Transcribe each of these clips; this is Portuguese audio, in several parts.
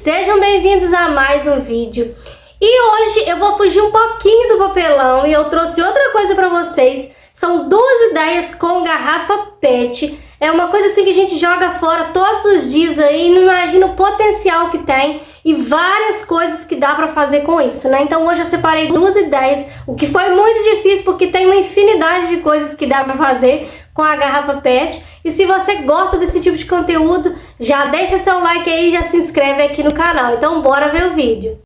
sejam bem-vindos a mais um vídeo. E hoje eu vou fugir um pouquinho do papelão e eu trouxe outra coisa pra vocês. São duas ideias com garrafa PET. É uma coisa assim que a gente joga fora todos os dias aí, não imagina o potencial que tem e várias coisas que dá pra fazer com isso, né? Então hoje eu separei duas ideias, o que foi muito difícil porque tem uma infinidade de coisas que dá pra fazer com a garrafa PET. E se você gosta desse tipo de conteúdo, já deixa seu like aí e já se inscreve aqui no canal. Então bora ver o vídeo.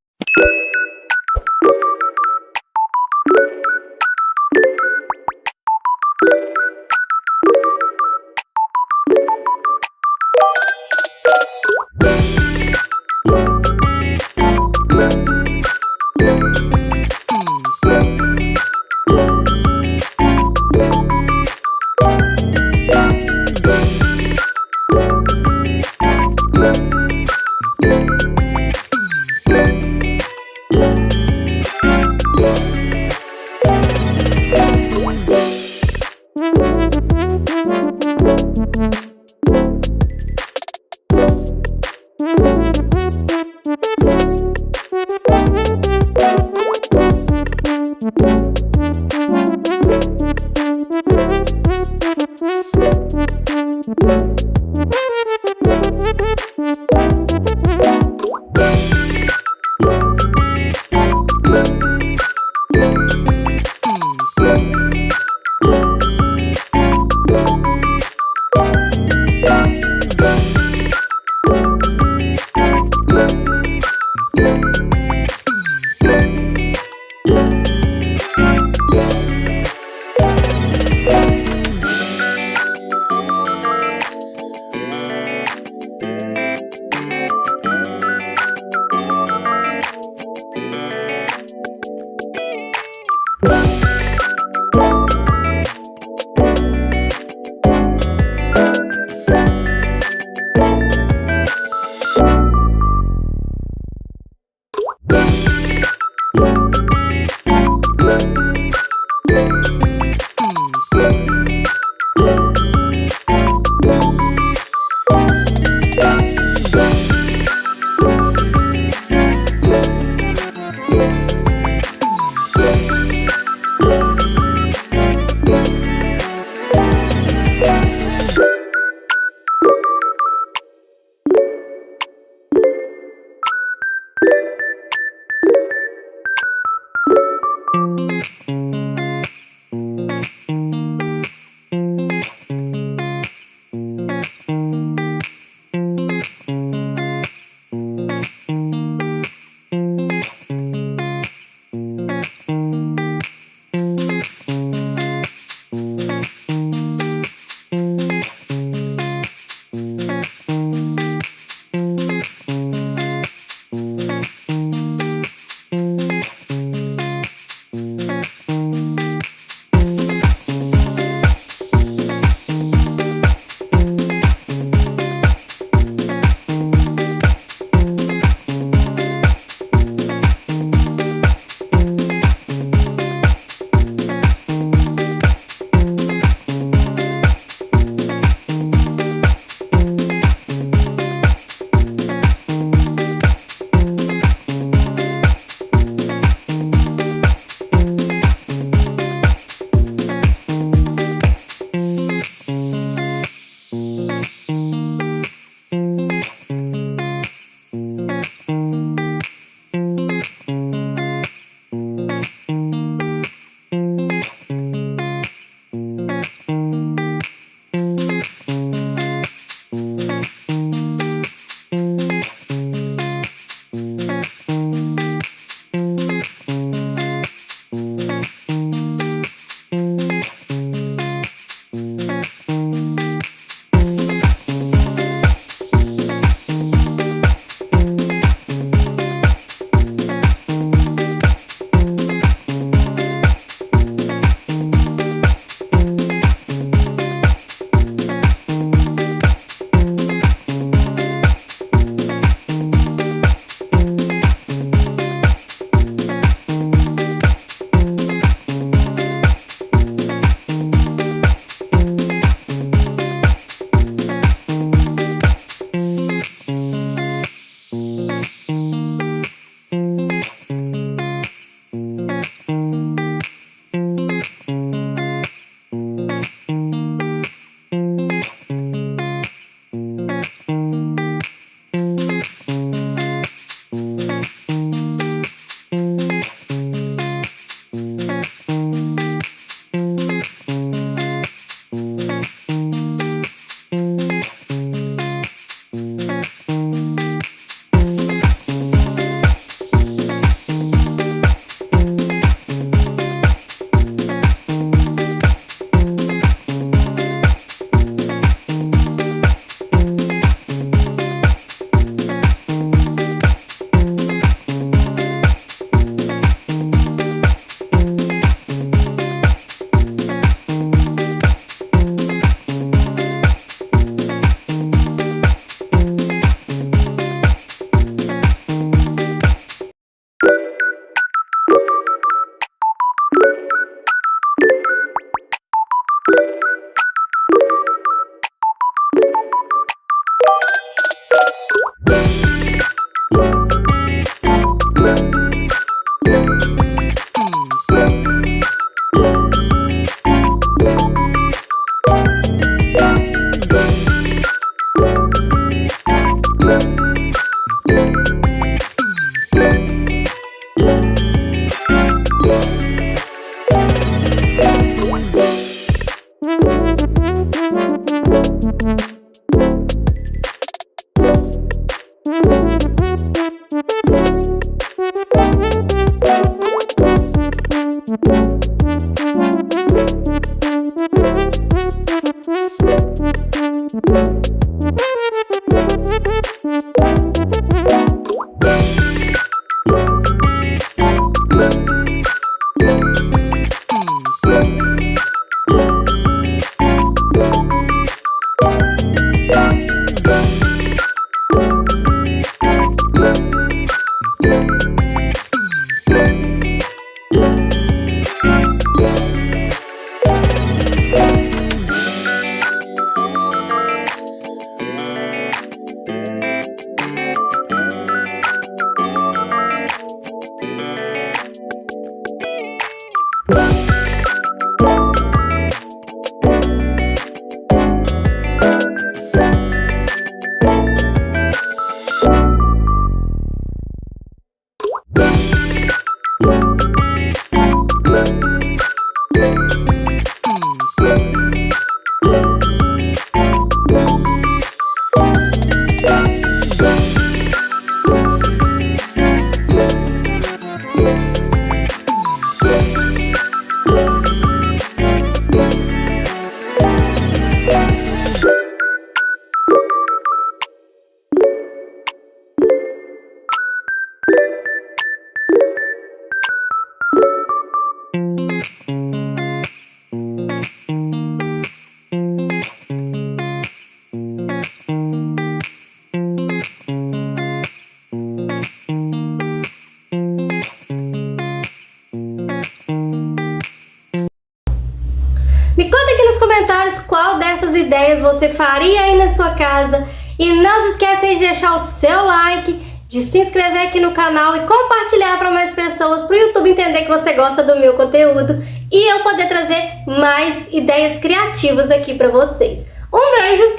Me conta aqui nos comentários qual dessas ideias você faria aí na sua casa. E não se esqueça de deixar o seu like, de se inscrever aqui no canal e compartilhar para mais pessoas, para o YouTube entender que você gosta do meu conteúdo e eu poder trazer mais ideias criativas aqui para vocês. Um beijo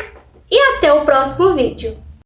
e até o próximo vídeo.